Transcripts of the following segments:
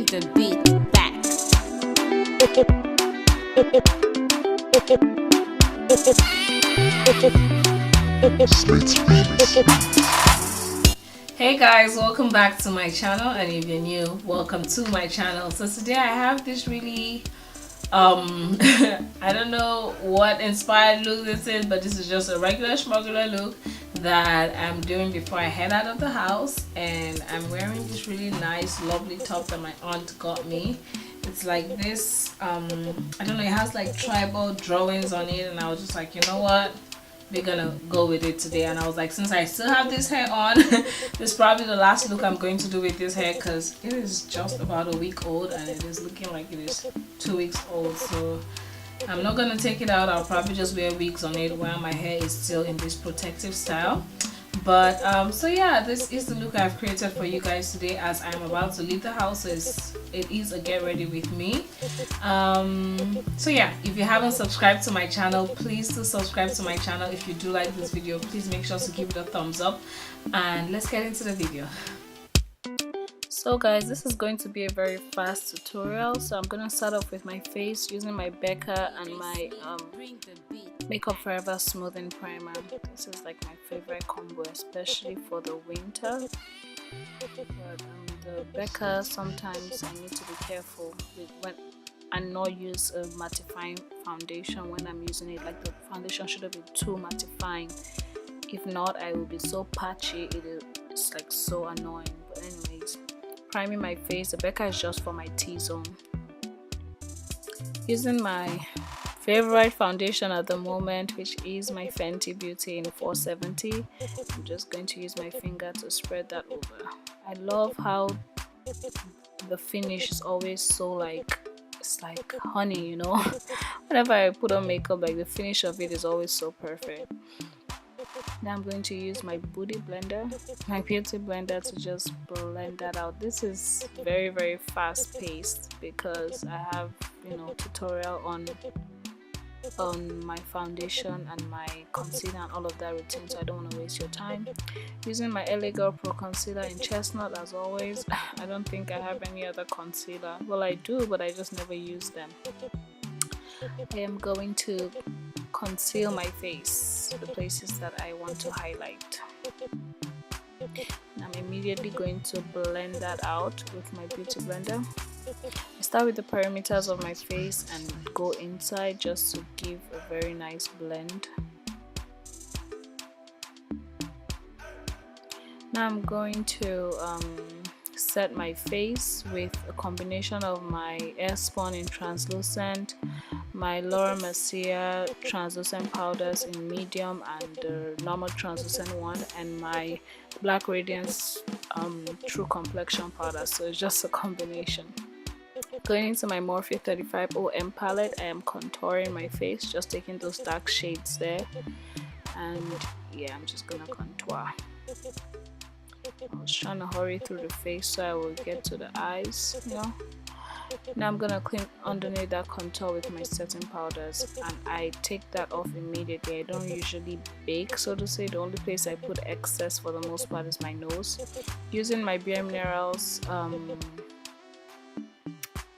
bring the beat back. Hey guys, welcome back to my channel, and if you're new, welcome to my channel. So today I have this really I don't know what inspired look this is, but this is just a regular smuggler look that I'm doing before I head out of the house. And I'm wearing this really nice lovely top that my aunt got me. It's like this I don't know, it has like tribal drawings on it, and I was just like, you know what, we're gonna go with it today. And I was like, since I still have this hair on, this is probably the last look I'm going to do with this hair, because it is just about a week old and it is looking like it is 2 weeks old. So I'm not gonna take it out. I'll probably just wear wigs on it while my hair is still in this protective style. But so yeah, this is the look I've created for you guys today, as I'm about to leave the house. So it is a get ready with me. So yeah, if you haven't subscribed to my channel, please do subscribe to my channel. If you do like this video, please make sure to give it a thumbs up, and let's get into the video. So guys, this is going to be a very fast tutorial. So I'm gonna start off with my face using my Becca and my Makeup Forever smoothing primer. This is like my favorite combo, especially for the winter. But the Becca, sometimes I need to be careful with when and not use a mattifying foundation when I'm using it. Like, the foundation shouldn't be too mattifying. If not, I will be so patchy. It's like so annoying. But anyways, priming my face. The Becca is just for my T-zone. Using my favorite foundation at the moment, which is my Fenty Beauty in 470. I'm just going to use my finger to spread that over. I love how the finish is always so like, it's like honey, you know. Whenever I put on makeup, like, the finish of it is always so perfect. Now I'm going to use my beauty blender, my beauty blender, to just blend that out. This is very fast paced because I have, you know, tutorial on my foundation and my concealer and all of that routine, so I don't want to waste your time. Using my LA Girl Pro concealer in chestnut as always. I don't think I have any other concealer. Well, I do, but I just never use them. I am going to conceal my face, the places that I want to highlight. I'm immediately going to blend that out with my beauty blender. I start with the perimeters of my face and go inside just to give a very nice blend. Now I'm going to set my face with a combination of my Airspun in translucent, my Laura Mercier translucent powders in medium and the normal translucent one, and my Black Radiance True Complexion powder. So it's just a combination. Going into my Morphe 35 OM palette, I am contouring my face, just taking those dark shades there, and yeah, I'm just gonna contour. I was trying to hurry through the face so I will get to the eyes, you know. Now I'm gonna clean underneath that contour with my setting powders, and I take that off immediately. I don't usually bake, so to say. The only place I put excess for the most part is my nose. Using my Bare Minerals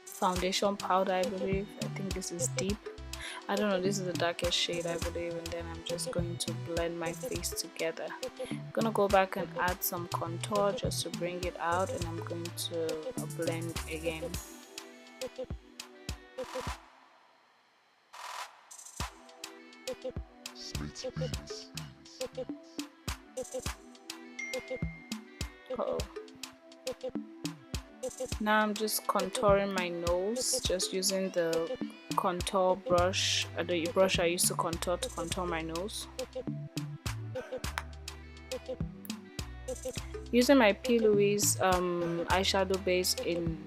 foundation powder, I believe. I think this is deep. I don't know, this is the darkest shade, I believe. And then I'm just going to blend my face together. I'm gonna go back and add some contour just to bring it out, and I'm going to blend again. Now I'm just contouring my nose, just using the contour brush, the brush I used to contour my nose. Using my P. Louise eyeshadow base in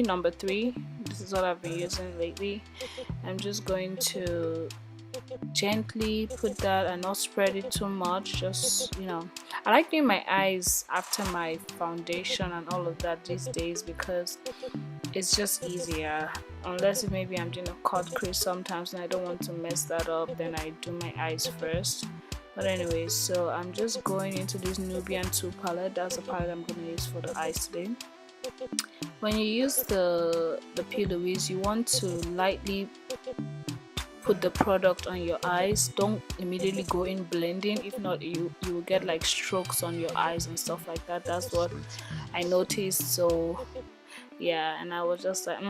number 3. This is what I've been using lately. I'm just going to gently put that and not spread it too much. Just, you know, I like doing my eyes after my foundation and all of that these days because it's just easier. Unless if maybe I'm doing a cut crease sometimes and I don't want to mess that up, then I do my eyes first. But anyways, so I'm just going into this Nubian 2 palette. That's the palette I'm going to use for the eyes today. when you use the P. Louise, you want to lightly put the product on your eyes. Don't immediately go in blending, if not you will get like strokes on your eyes and stuff like that. That's what I noticed. So yeah, and I was just like,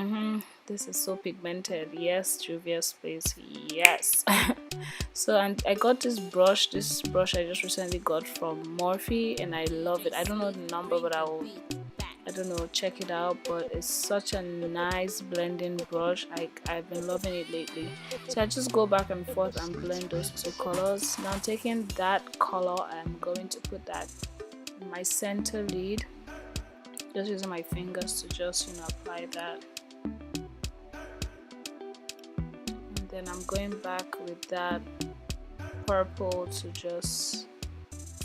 this is so pigmented. Yes, JUVIA'S, please, yes. So, and I got this brush I just recently got from Morphe, and I love it. I don't know the number, but I don't know, check it out. But it's such a nice blending brush. I've been loving it lately. So I just go back and forth and blend those two colors. Now taking that color, I'm going to put that in my center lid, just using my fingers to just, you know, apply that. And then I'm going back with that purple to just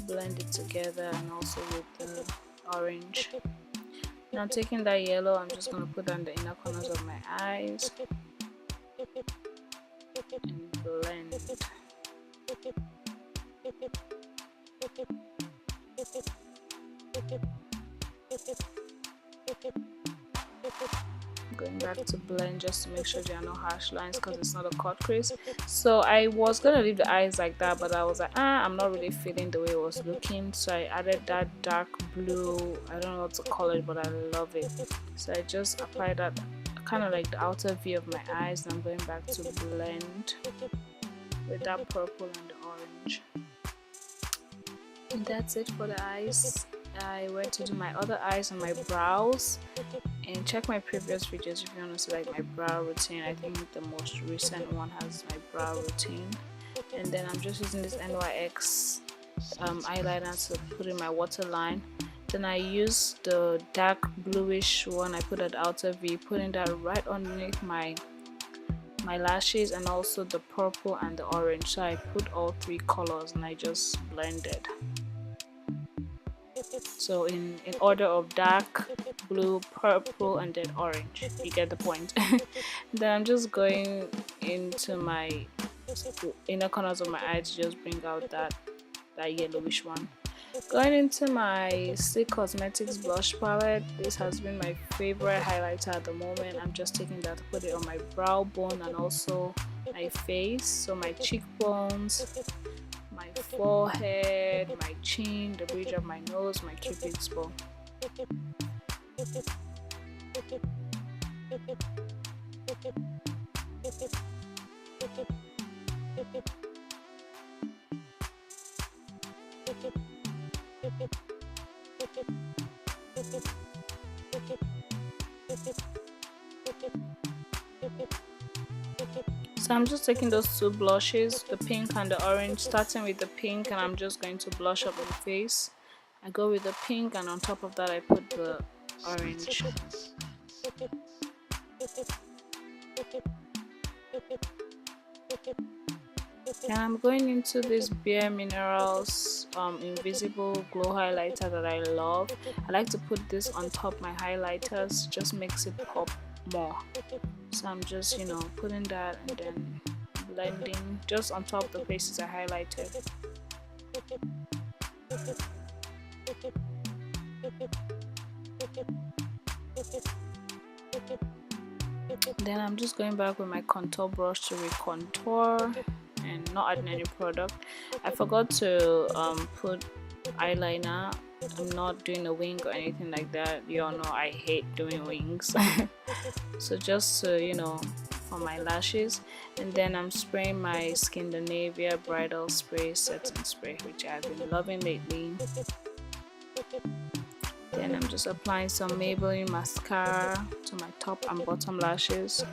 blend it together, and also with the orange. Now taking that yellow, I'm just going to put on the inner corners of my eyes and blend. Going back to blend just to make sure there are no harsh lines, because it's not a cut crease. So I was gonna leave the eyes like that, but I was like, I'm not really feeling the way it was looking, so I added that dark blue. I don't know what to call it, but I love it. So I just applied that kind of like the outer V of my eyes, and I'm going back to blend with that purple and the orange. And that's it for the eyes. I went to do my other eyes and my brows, and check my previous videos if you want to see like my brow routine. I think the most recent one has my brow routine. And then I'm just using this NYX eyeliner to put in my waterline. Then I use the dark bluish one I put at the outer V, putting that right underneath my lashes, and also the purple and the orange. So I put all three colors and I just blended. So in order of dark, blue, purple, and then orange. You get the point. Then I'm just going into my inner corners of my eye to just bring out that yellowish one. Going into my Sleek Cosmetics blush palette. This has been my favorite highlighter at the moment. I'm just taking that to put it on my brow bone and also my face. So my cheekbones, my forehead, my chin, the bridge of my nose, my cupid's bow. So I'm just taking those two blushes, the pink and the orange, starting with the pink, and I'm just going to blush up my face. I go with the pink, and on top of that I put the orange. And I'm going into this Bare Minerals Invisible Glow Highlighter that I love. I like to put this on top my highlighters, just makes it pop more. So I'm just, you know, putting that and then blending just on top the places I highlighted. Then I'm just going back with my contour brush to recontour and not adding any product. I forgot to put eyeliner. I'm not doing a wing or anything like that. You all know I hate doing wings. So just to, you know, for my lashes. And then I'm spraying my Scandinavia Bridal Spray Setting Spray, which I've been loving lately. Then I'm just applying some Maybelline mascara to my top and bottom lashes.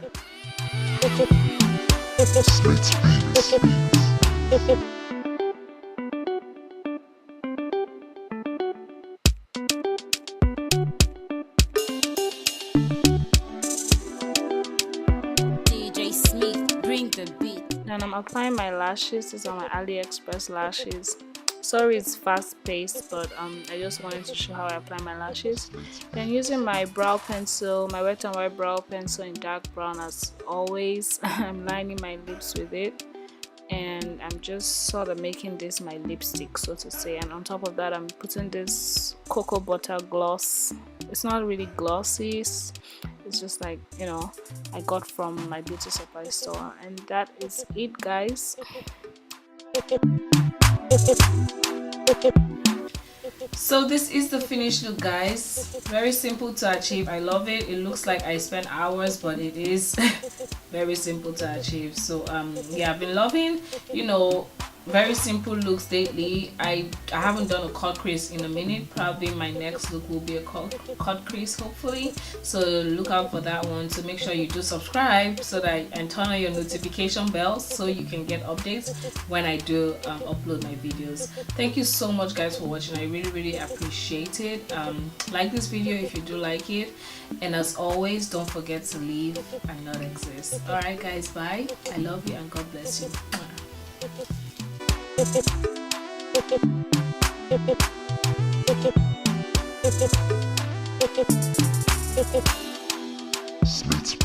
Then I'm applying my lashes. These are my AliExpress lashes. Sorry it's fast paced, but I just wanted to show how I apply my lashes. Then using my brow pencil, my Wet n Wild brow pencil in dark brown as always. I'm lining my lips with it, and I'm just sort of making this my lipstick, so to say. And on top of that I'm putting this cocoa butter gloss it's not really glossy. It's just like, you know, I got from my beauty supply store. And that is it, guys. So this is the finished look, guys. Very simple to achieve. I love it. It looks like I spent hours, but it is very simple to achieve. So yeah, I've been loving, you know, very simple looks lately. I haven't done a cut crease in a minute. Probably my next look will be a cut crease, hopefully. So look out for that one. So make sure you do subscribe so that and turn on your notification bell so you can get updates when I do upload my videos. Thank you so much, guys, for watching. I really appreciate it. Like this video if you do like it, and as always, don't forget to leave and not exist. All right, guys, bye. I love you and God bless you. Smith.